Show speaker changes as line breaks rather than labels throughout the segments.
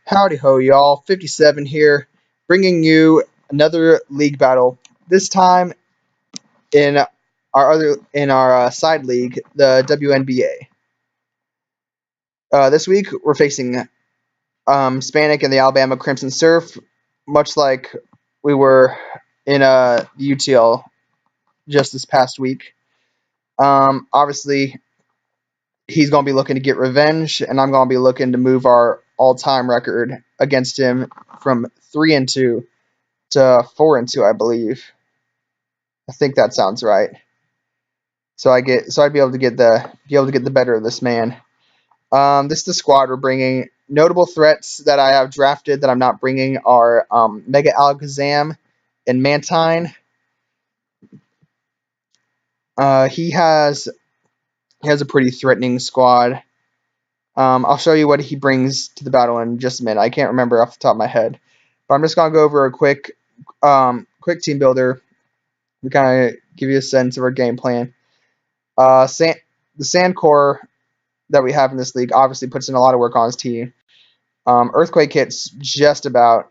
Howdy ho, y'all. 57 here, bringing you another league battle. This time in our side league, the WNBA. This week we're facing Spanic and the Alabama Crimson Surf, much like we were in UTL just this past week. Obviously, he's going to be looking to get revenge, and I'm going to be looking to move our all-time record against him from 3-2 to 4-2, I believe. I think that sounds right. I'd be able to get the better of this man. This is the squad we're bringing. Notable threats that I have drafted that I'm not bringing are Mega Alakazam and Mantine. He has a pretty threatening squad. I'll show you what he brings to the battle in just a minute. I can't remember off the top of my head, but I'm just gonna go over a quick team builder to kind of give you a sense of our game plan. The Sand Core that we have in this league obviously puts in a lot of work on his team. Earthquake hits just about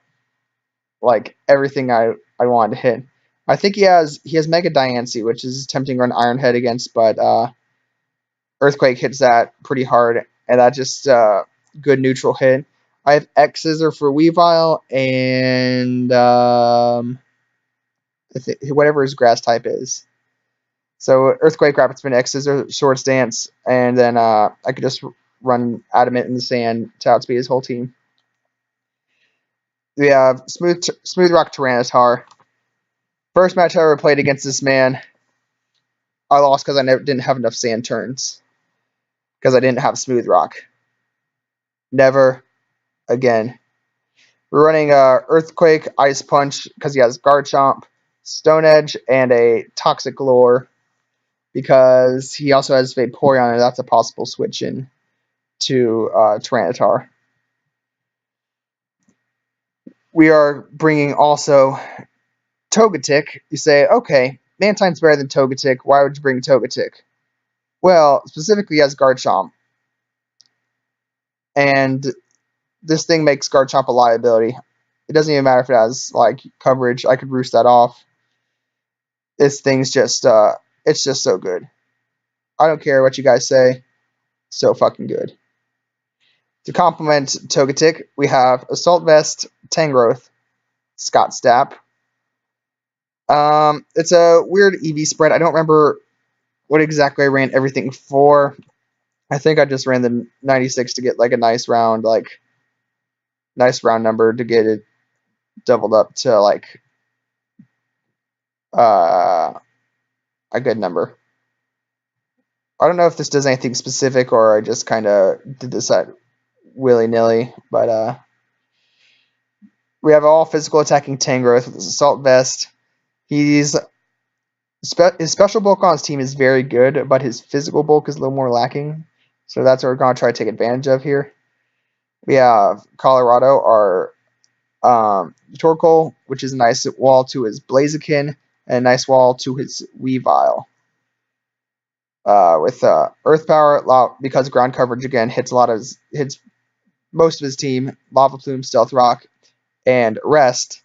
like everything I wanted to hit. I think he has Mega Diancie, which is tempting to run Iron Head against, but Earthquake hits that pretty hard, and that's just good neutral hit. I have X Scissor for Weavile and whatever his grass type is. So Earthquake, Rapid Spin, X Scissor, Swords Dance, and then I could just run Adamant in the sand to outspeed his whole team. We have Smooth Rock Tyranitar. First match I ever played against this man, I lost because I didn't have enough sand turns. Because I didn't have Smooth Rock. Never again. We're running Earthquake, Ice Punch because he has Garchomp, Stone Edge, and a Toxic Lure because he also has Vaporeon, and that's a possible switch in to Tyranitar. We are bringing also Togetic. You say, okay, Mantine's better than Togetic. Why would you bring Togetic? Well, specifically, he has Garchomp. And this thing makes Garchomp a liability. It doesn't even matter if it has like coverage. I could roost that off. This thing's just it's just so good. I don't care what you guys say. So fucking good. To complement Togetic, we have Assault Vest, Tangrowth, Scott Stapp. It's a weird EV spread. I don't remember what exactly I ran everything for. I think I just ran the 96 to get like a nice round number to get it doubled up to like a good number. I don't know if this does anything specific or I just kind of did this at willy-nilly, but we have all physical attacking Tangrowth with his Assault Vest. His special bulk on his team is very good, but his physical bulk is a little more lacking. So that's what we're going to try to take advantage of here. We have Colorado, our Torkoal, which is a nice wall to his Blaziken, and a nice wall to his Weavile. With Earth Power, because ground coverage again hits most of his team, Lava Plume, Stealth Rock, and Rest,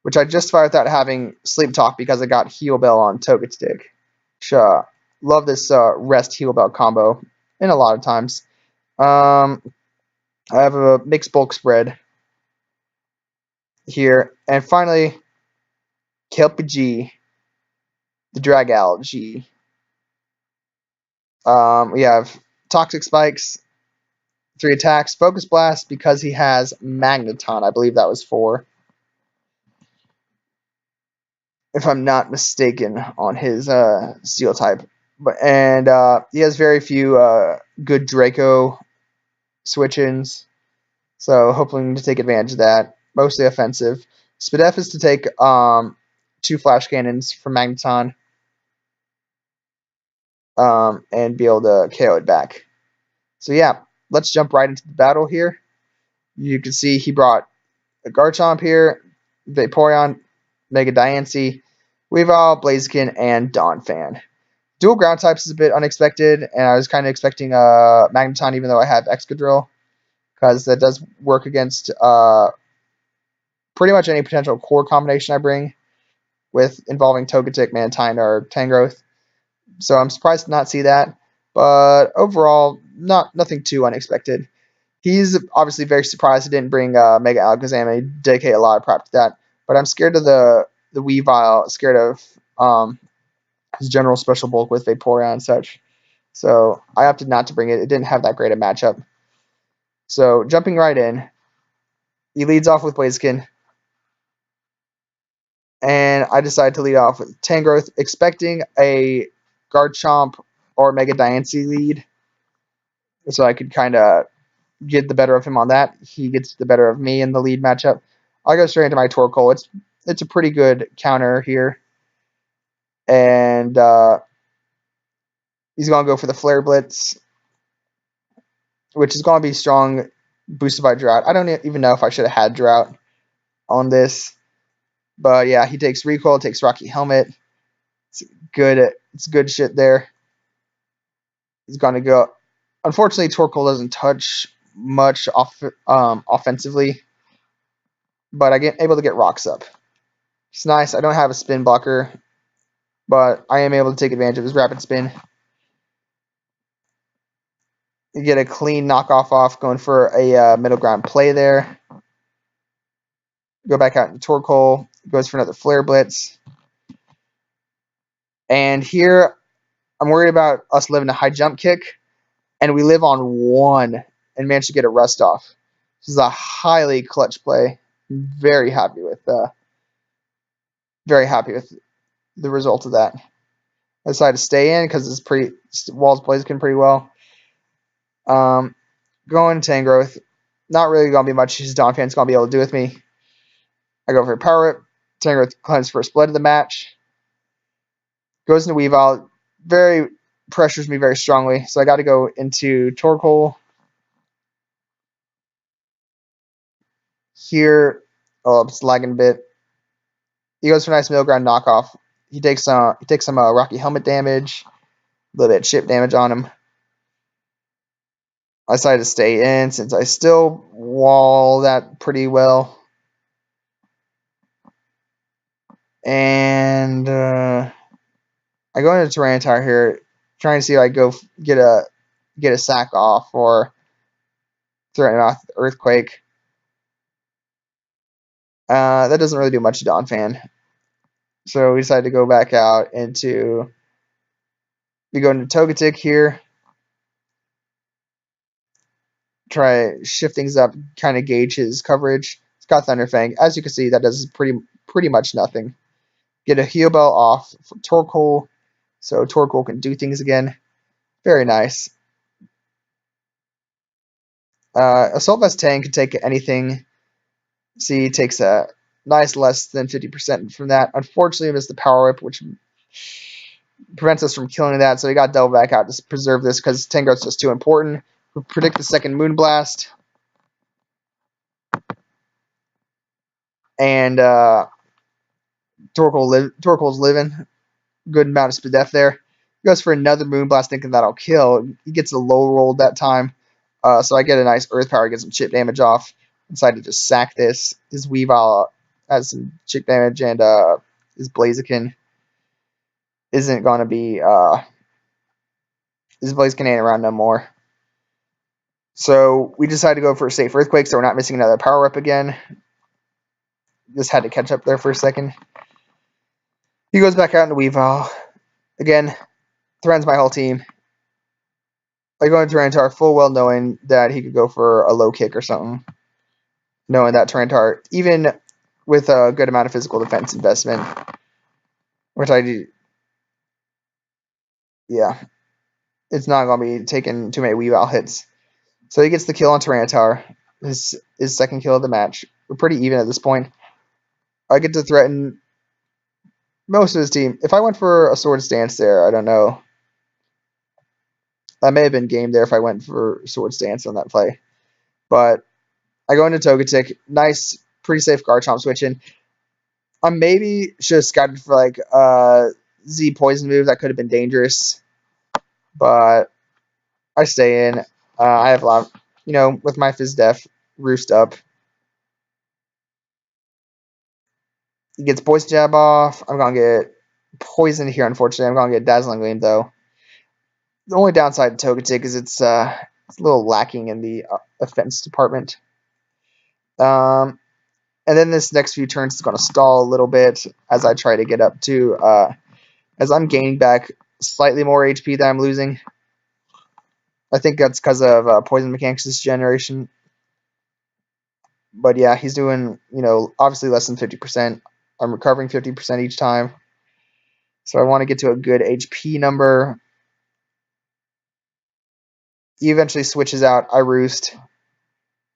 which I justified without having Sleep Talk because I got Heal Bell on Togetic. Love this Rest Heal Bell combo in a lot of times. I have a mixed bulk spread here. And finally, Kelpie G, the Dragal G. We have Toxic Spikes, 3 attacks, Focus Blast because he has Magneton. I believe that was 4. If I'm not mistaken on his Steel type. And he has very few good Draco switch-ins. So hoping to take advantage of that. Mostly offensive. Spadef is to take 2 Flash Cannons from Magneton. And be able to KO it back. So yeah, let's jump right into the battle here. You can see he brought a Garchomp here, Vaporeon, Mega Diancie, Weavile, Blaziken, and Donphan. Dual ground types is a bit unexpected, and I was kind of expecting Magneton even though I have Excadrill, because that does work against pretty much any potential core combination I bring with involving Togetic, Mantine, or Tangrowth. So I'm surprised to not see that. But overall, nothing too unexpected. He's obviously very surprised he didn't bring Mega Alakazam and dedicate a lot of prep to that. But I'm scared of the Weavile, scared of his general special bulk with Vaporeon and such. So I opted not to bring it. It didn't have that great a matchup. So jumping right in, he leads off with Blaziken. And I decided to lead off with Tangrowth, expecting a Garchomp or Mega Diancie lead. So I could kind of get the better of him on that. He gets the better of me in the lead matchup. I'll go straight into my Torkoal. It's a pretty good counter here. And he's going to go for the Flare Blitz, which is going to be strong, boosted by Drought. I don't even know if I should have had Drought on this. But yeah, he takes Recoil, takes Rocky Helmet. It's good shit there. He's going to go. Unfortunately, Torkoal doesn't touch much offensively, but I get able to get rocks up. It's nice. I don't have a spin blocker, but I am able to take advantage of his rapid spin. You get a clean knockoff off, going for a middle ground play there. Go back out into Torkoal, goes for another Flare Blitz. And here, I'm worried about us living a high jump kick, and we live on 1 and manage to get a rust off. This is a highly clutch play. I'm very happy with the result of that. I decided to stay in because Wall's Blaziken pretty well. Going Tangrowth. Not really going to be much his Donphan's going to be able to do with me. I go for a Power Whip. Tangrowth climbs first blood of the match. Goes into Weavile. Pressures me very strongly, so I got to go into Torkoal. Here, it's lagging a bit. He goes for a nice middle ground knockoff. He takes some Rocky Helmet damage, a little bit of chip damage on him. I decided to stay in since I still wall that pretty well. And I go into Tyranitar here, trying to see if I go get a sack off or threaten off Earthquake. That doesn't really do much to Donphan. So we decided to go back out into. We go into Togetic here. Try shift things up, kind of gauge his coverage. It's got Thunderfang. As you can see, that does pretty much nothing. Get a Heal Bell off for Torkoal, so Torkoal can do things again. Very nice. Assault Vest Tang can take anything. See, takes a nice less than 50% from that. Unfortunately, it missed the Power Whip, which prevents us from killing that, so we got to double back out to preserve this because Tangrowth's just too important. We predict the second Moonblast. And Torkoal's living. Good amount of speed def there. He goes for another Moonblast thinking that'll kill. He gets a low roll that time. So I get a nice Earth Power, get some chip damage off. Decided to just sack this. His Weavile has some chip damage, and his Blaziken isn't going to be... his Blaziken ain't around no more. So we decided to go for a safe Earthquake, so we're not missing another Power Up again. Just had to catch up there for a second. He goes back out into Weavile. Again, threatens my whole team. I go into Tyranitar full well knowing that he could go for a low kick or something. Knowing that Tyranitar, even with a good amount of physical defense investment, which I do, yeah, it's not going to be taking too many Weavile hits. So he gets the kill on Tyranitar, his second kill of the match. We're pretty even at this point. I get to threaten most of his team. If I went for a Sword Stance there, I don't know. That may have been game there if I went for Sword Stance on that play. But I go into Togetic. Nice, pretty safe Garchomp switching. I maybe should have scouted for like Z Poison move. That could have been dangerous. But I stay in. I have a lot. with my Fizz Def, roost up. He gets Poison Jab off. I'm going to get poisoned here, unfortunately. I'm going to get Dazzling Gleam, though. The only downside to Togetic is it's a little lacking in the offense department. And then this next few turns is going to stall a little bit as I try to get up to, as I'm gaining back slightly more HP than I'm losing. I think that's because of Poison Mechanics this generation. But yeah, he's doing, obviously less than 50%. I'm recovering 50% each time. So I want to get to a good HP number. He eventually switches out. I roost.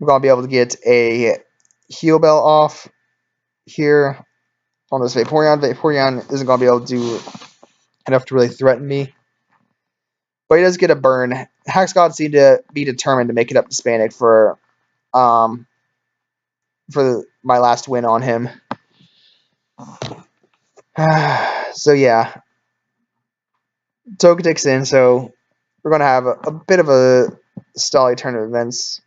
I'm going to be able to get a Heal Bell off here on this Vaporeon. Vaporeon isn't going to be able to do enough to really threaten me. But he does get a burn. Hax God seemed to be determined to make it up to Spanic for my last win on him. So yeah, Togetic's in, so we're going to have a bit of a stally turn of events.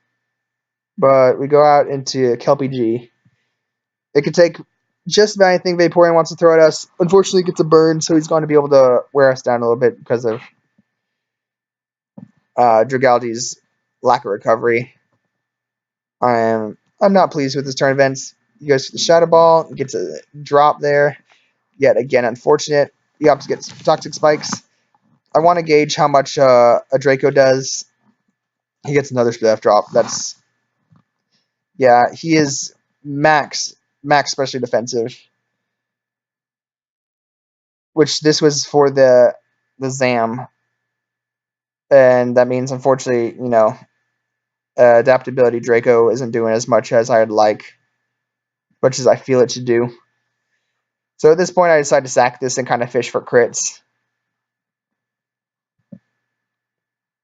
But we go out into Kelpie G. It could take just about anything Vaporeon wants to throw at us. Unfortunately, it gets a burn, so he's going to be able to wear us down a little bit because of Dragalge's lack of recovery. I'm not pleased with his turn events. He goes for the Shadow Ball, gets a drop there. Yet again, unfortunate. He opts to get Toxic Spikes. I want to gauge how much a Draco does. He gets another Spliff drop. He is max specially defensive. Which this was for the Zam. And that means, unfortunately, adaptability Draco isn't doing as much as I'd like, much as I feel it should do. So at this point, I decide to sack this and kind of fish for crits.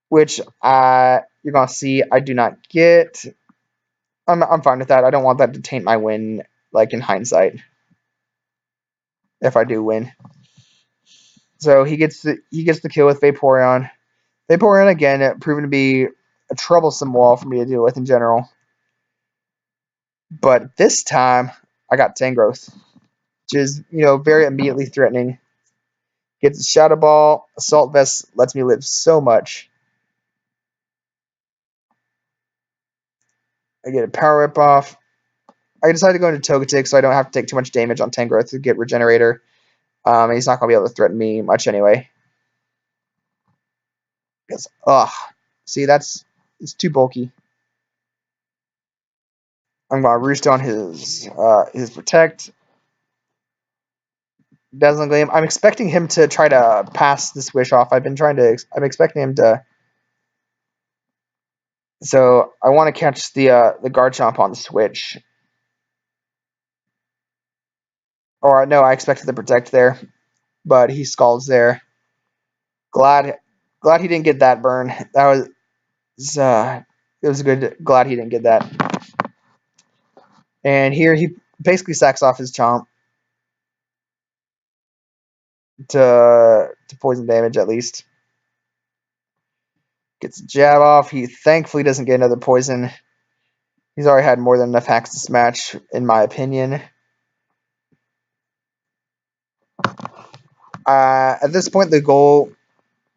Which you're going to see I do not get. I'm fine with that. I don't want that to taint my win, like in hindsight, if I do win. So he gets the kill with Vaporeon. Vaporeon, again, proven to be a troublesome wall for me to deal with in general. But this time, I got Tangrowth, which is, very immediately threatening. Gets a Shadow Ball. Assault Vest lets me live so much. I get a Power Whip off. I decided to go into Togetic so I don't have to take too much damage on Tangrowth to get Regenerator. And he's not going to be able to threaten me much anyway. Because, see, it's too bulky. I'm going to roost on his Protect. Dazzling Gleam. I'm expecting him to try to pass the Swish off. I'm expecting him to. So I want to catch the Garchomp on the switch. Or no, I expected the Protect there, but he scalds there. Glad he didn't get that burn. That was good. Glad he didn't get that. And here he basically sacks off his Chomp to poison damage at least. Gets a jab off. He thankfully doesn't get another poison. He's already had more than enough hacks this match, in my opinion. At this point, the goal,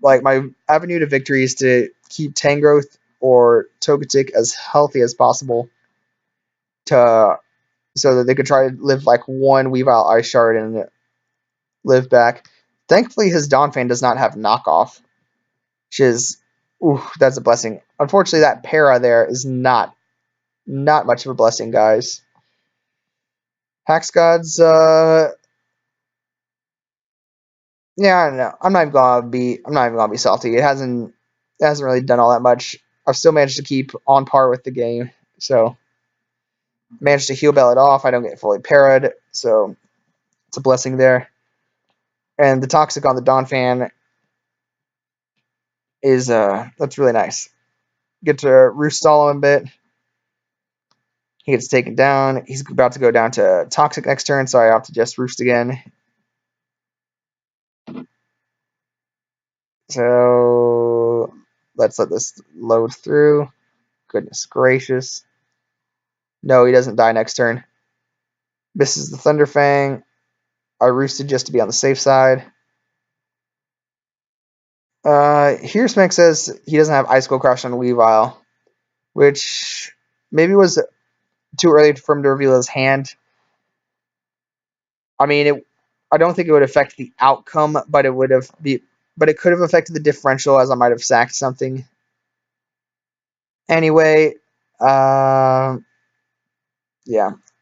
like my avenue to victory, is to keep Tangrowth or Togetic as healthy as possible, so that they could try to live like one Weavile Ice Shard and live back. Thankfully, his Donphan does not have knockoff, which is, that's a blessing. Unfortunately, that para there is not much of a blessing, guys. Hax Gods, yeah, I don't know. I'm not even gonna be salty. It hasn't really done all that much. I've still managed to keep on par with the game, so managed to heal bell it off. I don't get fully parried, so it's a blessing there. And the toxic on the Donphan is that's really nice. Get to roost stall him a bit. He gets taken down. He's about to go down to toxic next turn, so I opt to just roost again. So let's let this load through. Goodness gracious. No, he doesn't die next turn. Misses the Thunderfang. I roosted just to be on the safe side. Here Smack says he doesn't have Icicle Crush on Weavile, which maybe was too early for him to reveal his hand. I mean, I don't think it would affect the outcome, but it could have affected the differential, as I might have sacked something. Anyway, yeah,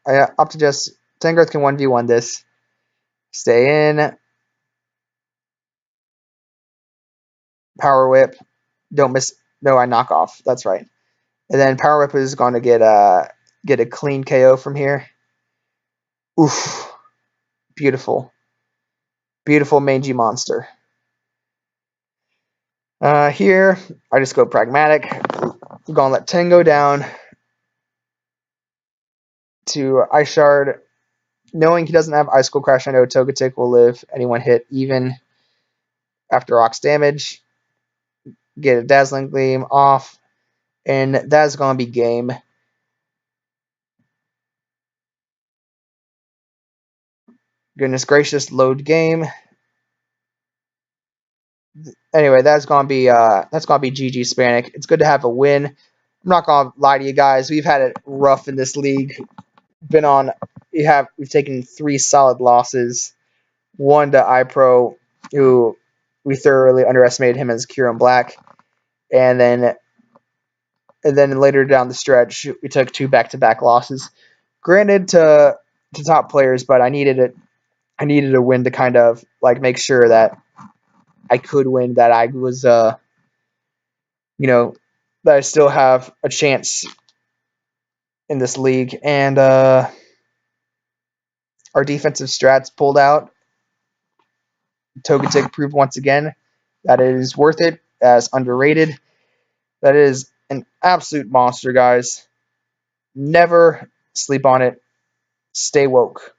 up to just Tangrowth can 1v1 this. Stay in. Power Whip. Don't miss. No, I knock off. That's right. And then Power Whip is going to get a clean KO from here. Oof. Beautiful. Beautiful mangy monster. Here, I just go Pragmatic. I'm going to let 10 go down to Ice Shard. Knowing he doesn't have Icicle Crash, I know Togetic will live anyone hit even after Rock's damage. Get a Dazzling Gleam off. And that's going to be game. Goodness gracious, load game. Anyway, that's gonna be GG Spanic. It's good to have a win. I'm not gonna lie to you guys. We've had it rough in this league. We've taken 3 solid losses. One to iPro, who we thoroughly underestimated him as Kieran Black, and then later down the stretch we took 2 back-to-back losses. Granted to top players, but I needed it. I needed a win to kind of like make sure that I could win, that I was that I still have a chance in this league. And our defensive strats pulled out. Togetic proved once again that it is worth it as underrated. That is an absolute monster, guys. Never sleep on it. Stay woke.